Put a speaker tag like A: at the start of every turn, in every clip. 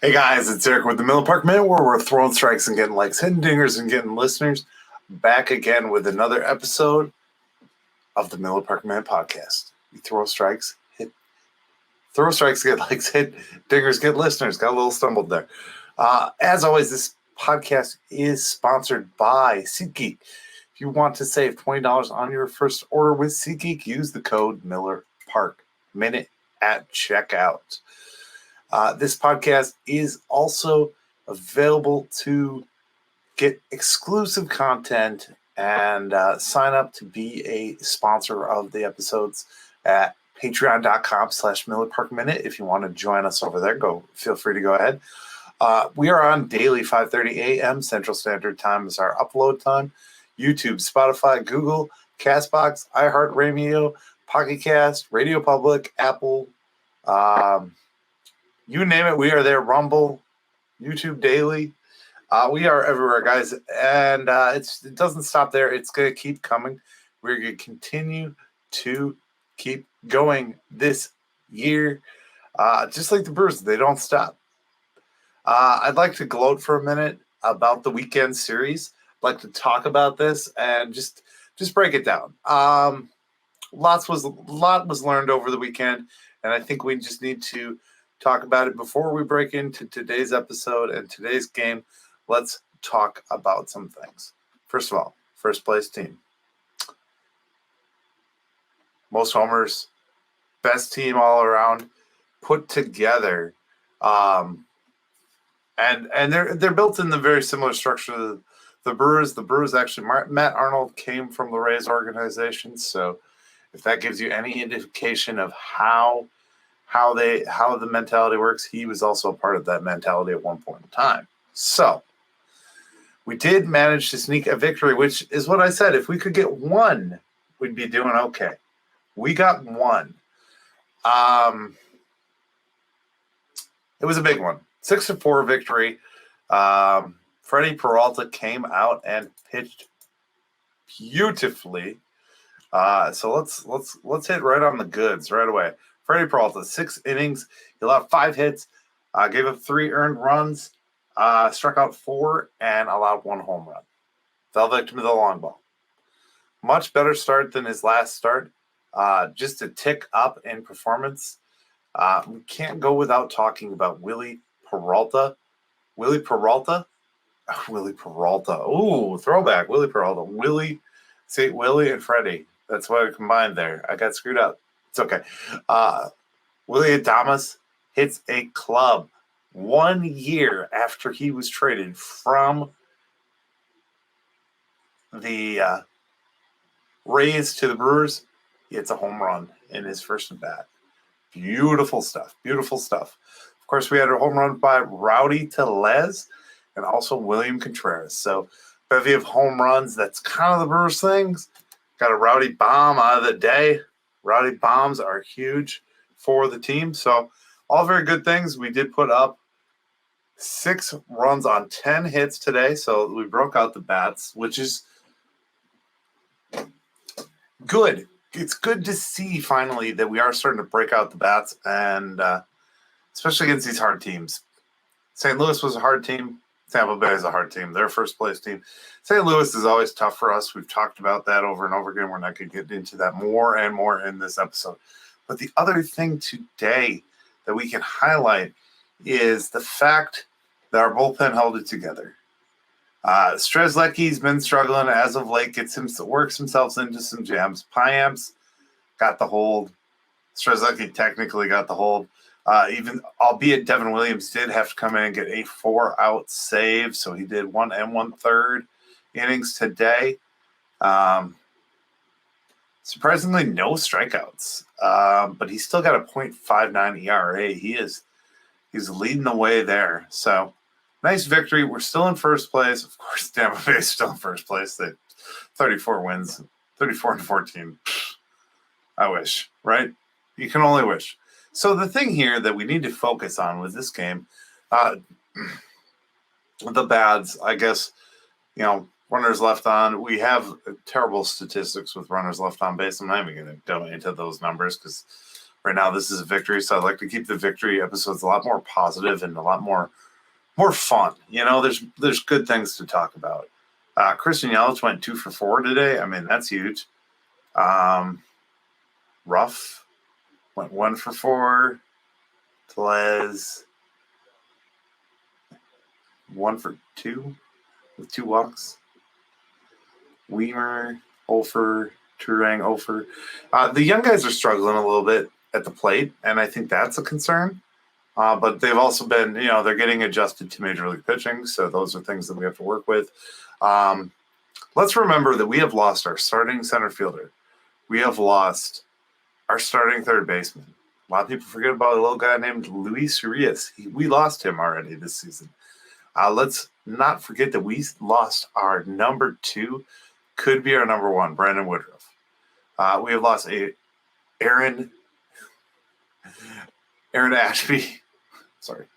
A: Hey guys, it's Eric with the Miller Park Minute, where we're throwing strikes and getting likes, hitting dingers and getting listeners. Back again with another episode of the Miller Park Minute podcast. We throw strikes, get likes, hit dingers, get listeners. Got a little stumbled there. As always, this podcast is sponsored by SeatGeek. If you want to save $20 on your first order with SeatGeek, use the code Miller Park Minute at checkout. This podcast is also available to get exclusive content and sign up to be a sponsor of the episodes at patreon.com/Miller Park Minute. If you want to join us over there, feel free to go ahead. We are on daily 5:30 a.m. Central Standard Time is our upload time. YouTube, Spotify, Google, CastBox, iHeartRadio, Pocket Cast, Radio Public, Apple, you name it, we are there. Rumble, YouTube Daily. We are everywhere, guys. And it doesn't stop there. It's going to keep coming. We're going to continue to keep going this year. Just like the Brewers, they don't stop. I'd like to gloat for a minute about the weekend series. I'd like to talk about this and just break it down. A lot was learned over the weekend, and I think we just need to talk about it before we break into today's episode and today's game. Let's talk about some things. First of all, first place team. Most homers, best team all around, put together. And they're built in the very similar structure to the Brewers. The Brewers actually, Matt Arnold came from the Rays organization. So if that gives you any indication of how the mentality works, he was also a part of that mentality at one point in time. So we did manage to sneak a victory, which is what I said. If we could get one, we'd be doing okay. We got one. It was a big one. 6-4 victory. Freddie Peralta came out and pitched beautifully. So let's hit right on the goods right away. Freddie Peralta, 6 innings. He allowed 5 hits, gave up 3 earned runs, struck out 4, and allowed 1 home run. Fell victim to the long ball. Much better start than his last start. Just a tick up in performance. We can't go without talking about Willie Peralta. Willie Peralta. Ooh, throwback. Willie Peralta. Willie and Freddie. That's what I combined there. I got screwed up. It's okay. Willie Adames hits a club 1 year after he was traded from the Rays to the Brewers. He hits a home run in his first at bat. Beautiful stuff. Beautiful stuff. Of course, we had a home run by Rowdy Tellez and also William Contreras. So, bevy of home runs. That's kind of the Brewers things. Got a Rowdy bomb out of the day. Rowdy bombs are huge for the team. So all very good things. We did put up 6 runs on 10 hits today. So we broke out the bats, which is good. It's good to see finally that we are starting to break out the bats, and especially against these hard teams. St. Louis was a hard team. Tampa Bay is a hard team. They're a first place team. St. Louis is always tough for us. We've talked about that over and over again. We're not going to get into that more and more in this episode. But the other thing today that we can highlight is the fact that our bullpen held it together. Strzelecki's been struggling as of late, works himself into some jams. Piamps got the hold. Strzelecki technically got the hold. Even albeit Devin Williams did have to come in and get a 4-out save, so he did 1 1/3 innings today. Surprisingly, no strikeouts, but he's still got a .59 ERA. He's leading the way there. So nice victory. We're still in first place. Of course, Tampa Bay is still in first place. They 34 wins, 34-14. I wish, right? You can only wish. So the thing here that we need to focus on with this game, the bads, I guess, runners left on. We have terrible statistics with runners left on base. I'm not even going to go into those numbers because right now this is a victory. So I'd like to keep the victory episodes a lot more positive and a lot more fun. There's good things to talk about. Christian Yelich went 2 for 4 today. I mean, that's huge. Ruff went 1 for 4. Tellez 1 for 2 with 2 walks. Weimer 0 for Turang 0 for. The young guys are struggling a little bit at the plate, and I think that's a concern. But they've also been, they're getting adjusted to major league pitching, so those are things that we have to work with. Let's remember that we have lost our starting center fielder. We have lost our starting third baseman. A lot of people forget about a little guy named Luis Urias. We lost him already this season. Let's not forget that we lost our number 2, could be our number 1, Brandon Woodruff. We have lost Aaron Ashby. Sorry.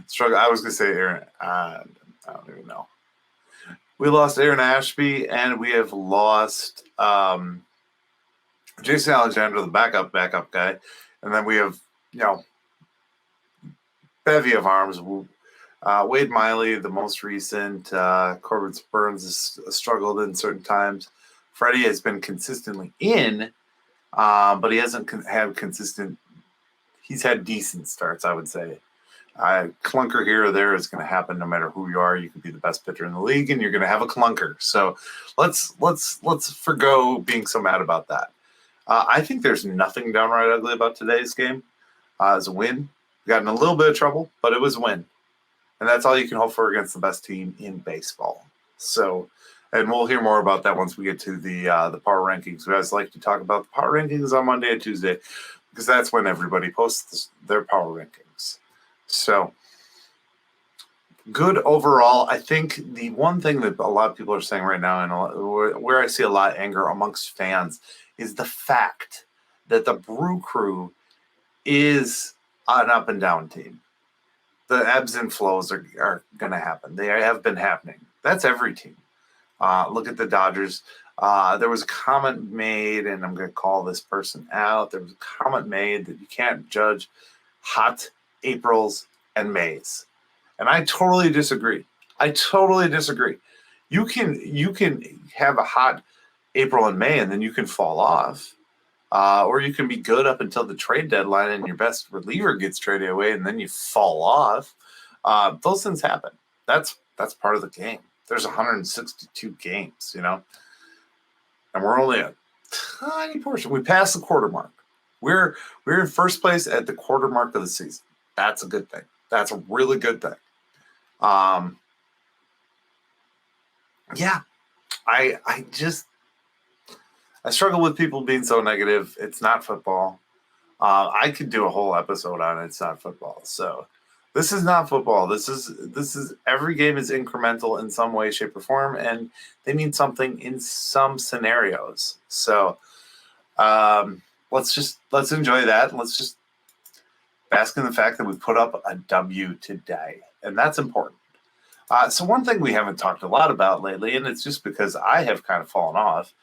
A: Struggle. I was going to say Aaron. I don't even know. We lost Aaron Ashby, and we have lost Jason Alexander, the backup guy. And then we have, bevy of arms. Wade Miley, the most recent. Corbin Burns has struggled in certain times. Freddie has been consistently in, but he hasn't had consistent. He's had decent starts, I would say. Clunker here or there is going to happen no matter who you are. You could be the best pitcher in the league, and you're going to have a clunker. So let's forgo being so mad about that. I think there's nothing downright ugly about today's game. It's a win. We got in a little bit of trouble, but it was a win. And that's all you can hope for against the best team in baseball. So, and we'll hear more about that once we get to the power rankings. We guys like to talk about the power rankings on Monday and Tuesday because that's when everybody posts their power rankings. So, good overall. I think the one thing that a lot of people are saying right now, and where I see a lot of anger amongst fans, is the fact that the Brew Crew is an up and down team. The ebbs and flows are going to happen. They have been happening. That's every team. Look at the Dodgers. There was a comment made, and I'm going to call this person out. There was a comment made that you can't judge hot Aprils and Mays. And I totally disagree. You can have a hot April and May, and then you can fall off. Or you can be good up until the trade deadline and your best reliever gets traded away and then you fall off. Those things happen. That's part of the game. There's 162 games, and we're only a tiny portion. We passed the quarter mark. We're in first place at the quarter mark of the season. That's a good thing. That's a really good thing. Yeah, I struggle with people being so negative. It's not football. I could do a whole episode on it. It's not football. So this is not football. This is every game is incremental in some way, shape, or form, and they mean something in some scenarios. So let's enjoy that. Let's just bask in the fact that we put up a W today, and that's important. So one thing we haven't talked a lot about lately, and it's just because I have kind of fallen off.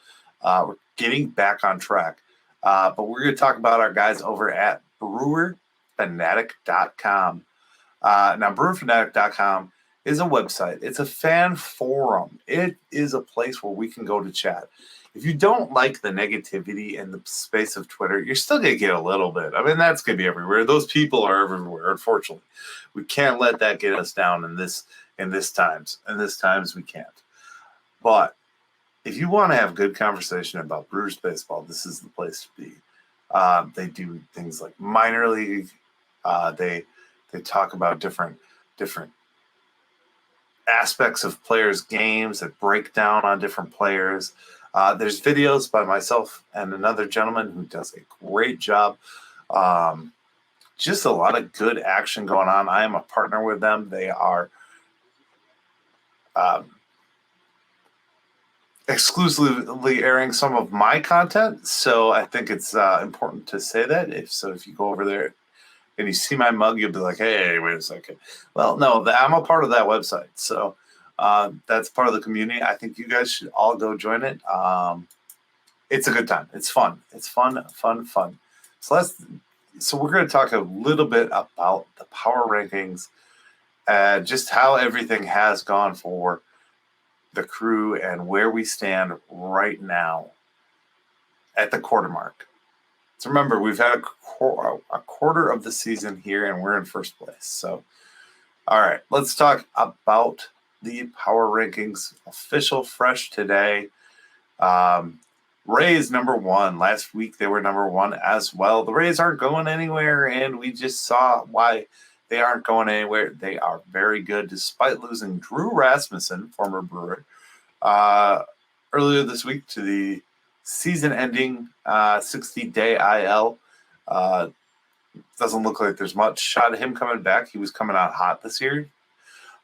A: We're getting back on track. But we're going to talk about our guys over at brewerfanatic.com. Now, brewerfanatic.com is a website. It's a fan forum. It is a place where we can go to chat. If you don't like the negativity in the space of Twitter, you're still going to get a little bit. I mean, that's going to be everywhere. Those people are everywhere, unfortunately. We can't let that get us down in this times. In this times, we can't. But if you want to have good conversation about Brewers baseball, this is the place to be. They do things like minor league. They talk about different aspects of players' games that break down on different players. There's videos by myself and another gentleman who does a great job. Just a lot of good action going on. I am a partner with them. They are exclusively airing some of my content, so I think it's important to say that. If you go over there and you see my mug, you'll be like, hey, wait a second. Well, no, I'm a part of that website, so that's part of the community. I think you guys should all go join it. It's a good time. It's fun. It's fun. So we're going to talk a little bit about the power rankings and just how everything has gone for the Crew and where we stand right now at the quarter mark. So remember, we've had a quarter of the season here, and we're in first place. So, all right, let's talk about the power rankings. Official, fresh today. Rays number one. Last week they were number one as well. The Rays aren't going anywhere, and we just saw why they aren't going anywhere. They are very good despite losing Drew Rasmussen, former Brewer, earlier this week to the season-ending 60-day IL. Doesn't look like there's much shot of him coming back. He was coming out hot this year.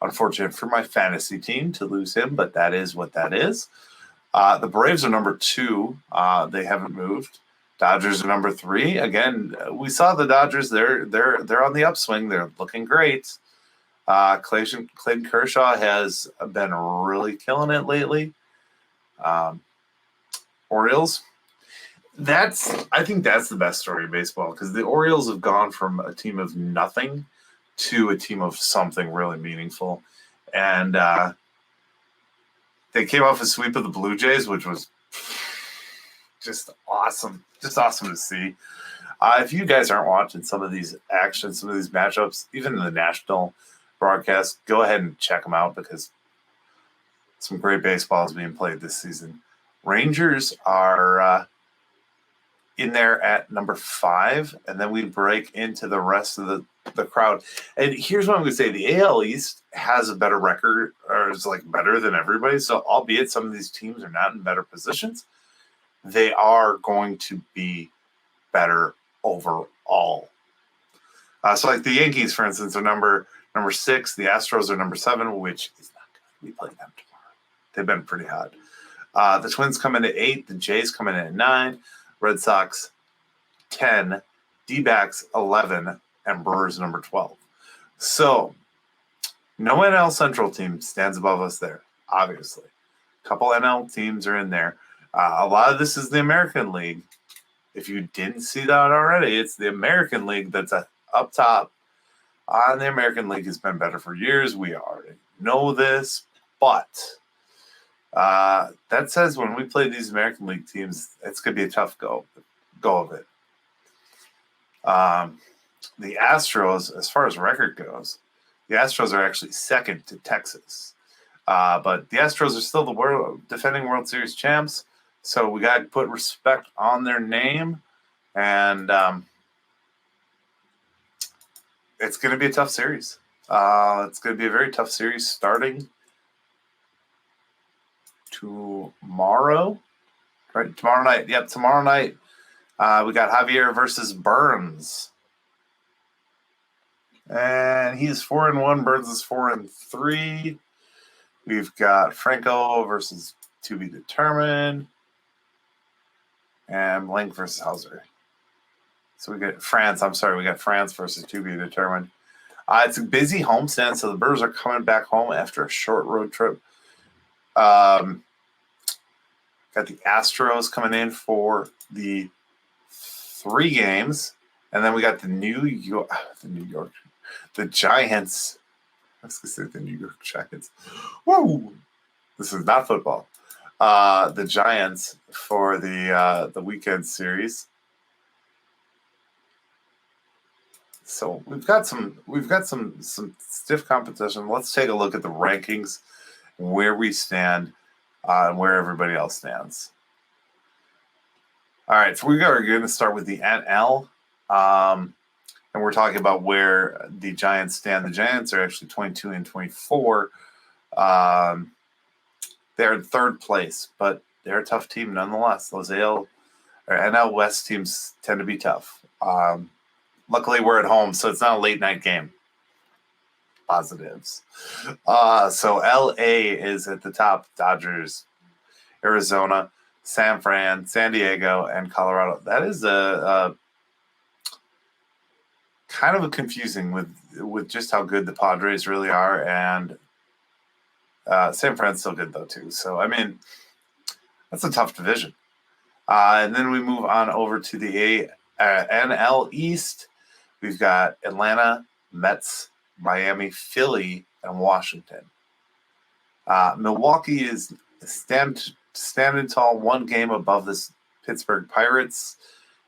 A: Unfortunate for my fantasy team to lose him, but that is what that is. The Braves are number two. They haven't moved. Dodgers are number three. Again, we saw the Dodgers. They're on the upswing. They're looking great. Clayton Kershaw has been really killing it lately. Orioles. I think that's the best story in baseball because the Orioles have gone from a team of nothing to a team of something really meaningful. And they came off a sweep of the Blue Jays, which was just awesome. Just awesome to see. If you guys aren't watching some of these actions, some of these matchups, even in the national broadcast, go ahead and check them out because some great baseball is being played this season. Rangers are in there at number 5, and then we break into the rest of the crowd. And here's what I'm going to say. The AL East has a better record, or is like better than everybody. So albeit some of these teams are not in better positions, they are going to be better overall. So like the Yankees, for instance, are number 6. The Astros are number 7, which is not good. We play them tomorrow. They've been pretty hot. The Twins come in at 8. The Jays come in at 9. Red Sox 10. D-backs 11. And Brewers number 12. So no NL Central team stands above us there, obviously. A couple NL teams are in there. A lot of this is the American League. If you didn't see that already, it's the American League that's up top. And the American League has been better for years. We already know this. But that says when we play these American League teams, it's going to be a tough go of it. The Astros, as far as record goes, the Astros are actually second to Texas. But the Astros are still the defending World Series champs. So we got to put respect on their name. And it's going to be a tough series. It's going to be a very tough series starting tomorrow. Right? Tomorrow night. Yep, tomorrow night. We got Javier versus Burns. And he's 4-1. Burns is 4-3. We've got Franco versus to be determined. And Blank versus Hauser. So we got France. We got France versus to be determined. It's a busy homestand, so the Brewers are coming back home after a short road trip. Got the Astros coming in for the 3 games. And then we got the Giants. I was going to say the New York Giants. Woo! This is not football. The Giants for the weekend series. So we've got some stiff competition. Let's take a look at the rankings, where we stand, and where everybody else stands. All right, so we are going to start with the NL, and we're talking about where the Giants stand. The Giants are actually 22-24. They're in 3rd place, but they're a tough team nonetheless. Those NL West teams tend to be tough. Luckily, we're at home, so it's not a late-night game. Positives. So L.A. is at the top. Dodgers, Arizona, San Fran, San Diego, and Colorado. That is a kind of confusing with just how good the Padres really are, and San Fran's still good though too. So I mean, that's a tough division. And then we move on over to the NL East, we've got Atlanta, Mets, Miami, Philly, and Washington. Milwaukee is standing tall, one game above the Pittsburgh Pirates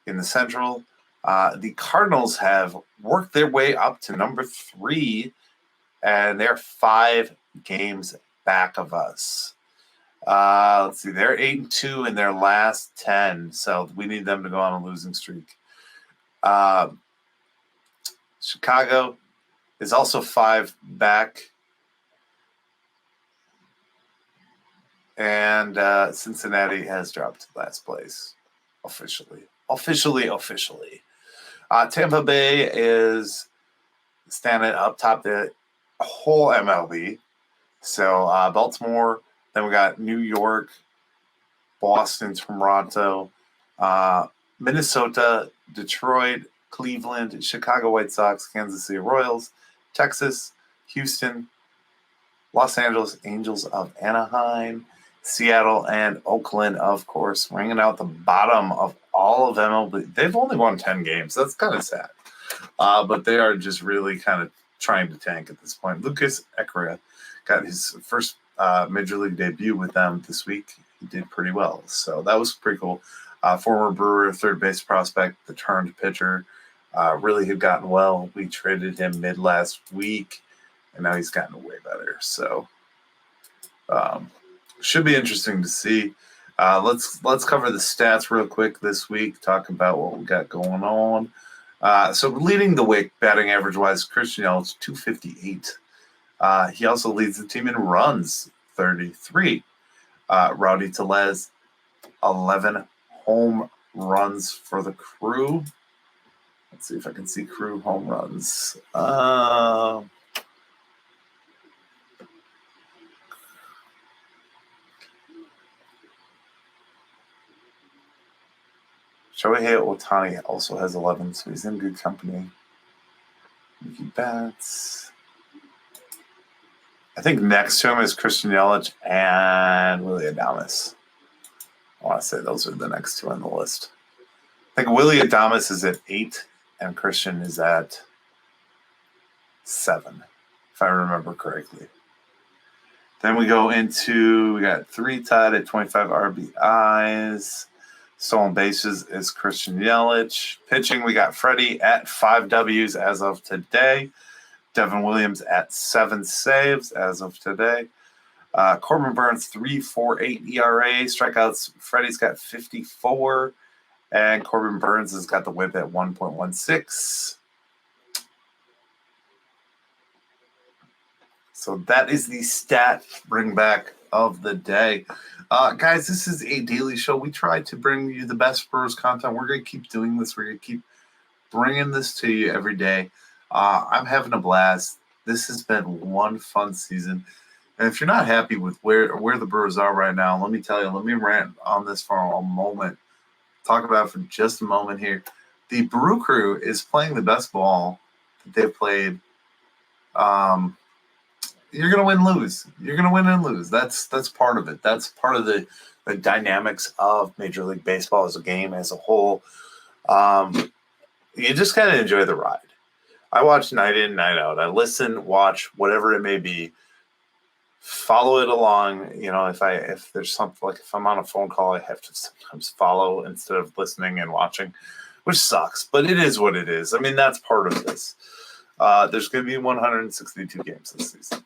A: in the Central. The Cardinals have worked their way up to number 3, and they're 5 games back of us. Let's see, they're 8-2 in their last 10, so we need them to go on a losing streak. Chicago is also 5 back. And Cincinnati has dropped to last place officially. Tampa Bay is standing up top the whole MLB. So Baltimore, then we got New York, Boston, Toronto, Minnesota, Detroit, Cleveland, Chicago White Sox, Kansas City Royals, Texas, Houston, Los Angeles Angels of Anaheim, Seattle, and Oakland, of course, ringing out the bottom of all of MLB. They've only won 10 games. That's kind of sad. But they are just really kind of trying to tank at this point. Lucas Eckera got his first Major League debut with them this week. He did pretty well. So that was pretty cool. Former Brewer, third base prospect, the turned pitcher, really had gotten well. We traded him mid last week, and now he's gotten way better. So should be interesting to see. Let's cover the stats real quick this week, talk about what we got going on. So leading the way batting average-wise, Christian Yelich, 258. He also leads the team in runs, 33. Rowdy Tellez, 11 home runs for the Crew. Let's see if I can see Crew home runs. Shohei Ohtani also has 11, so he's in good company. Mookie Betts. I think next to him is Christian Yelich and Willy Adames. I want to say those are the next two on the list. I think Willy Adames is at 8 and Christian is at 7, if I remember correctly. Then we got 3 tied at 25 RBIs. Stolen bases is Christian Yelich. Pitching, we got Freddie at 5 Ws as of today. Devin Williams at 7 saves as of today. Corbin Burns, 3.48 ERA. Strikeouts, Freddie's got 54. And Corbin Burns has got the whip at 1.16. So that is the stat bring back of the day. Guys, this is a daily show. We try to bring you the best Brewers content. We're going to keep doing this. We're going to keep bringing this to you every day. I'm having a blast. This has been one fun season. And if you're not happy with where the Brewers are right now, let me tell you, let me rant on this for a moment. Talk about it for just a moment here. The Brew Crew is playing the best ball that they've played. You're going to win, lose. You're going to win and lose. That's part of it. That's part of the dynamics of Major League Baseball as a game as a whole. You just got to enjoy the ride. I watch night in, night out. I listen, watch, whatever it may be. Follow it along. You know, if there's something, like if I'm on a phone call, I have to sometimes follow instead of listening and watching, which sucks, but it is what it is. I mean, that's part of this. There's going to be 162 games this season.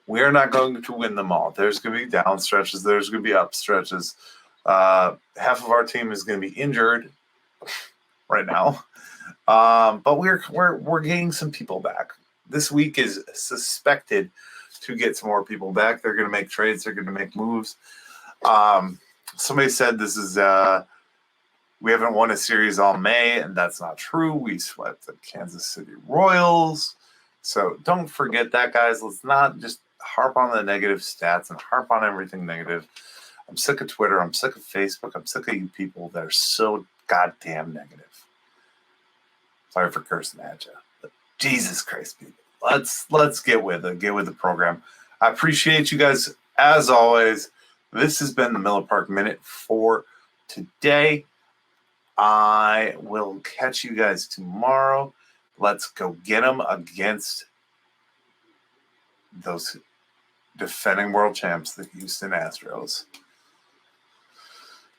A: We are not going to win them all. There's going to be down stretches. There's going to be up stretches. Half of our team is going to be injured right now. But we're getting some people back. This week is suspected to get some more people back. They're going to make trades. They're going to make moves. Somebody said this is we haven't won a series all May, and that's not true. We swept the Kansas City Royals. So don't forget that, guys. Let's not just harp on the negative stats and harp on everything negative. I'm sick of Twitter. I'm sick of Facebook. I'm sick of you people that are so goddamn negative. Sorry for cursing at you. But Jesus Christ, people. Let's get with it. Get with the program. I appreciate you guys as always. This has been the Miller Park Minute for today. I will catch you guys tomorrow. Let's go get them against those defending world champs, the Houston Astros.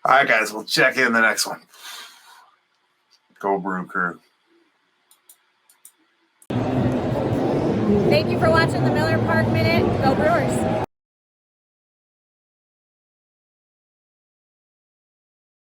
A: All right, guys, we'll check in the next one. Go Brew Crew.
B: Thank you for watching the Miller Park Minute. Go Brewers.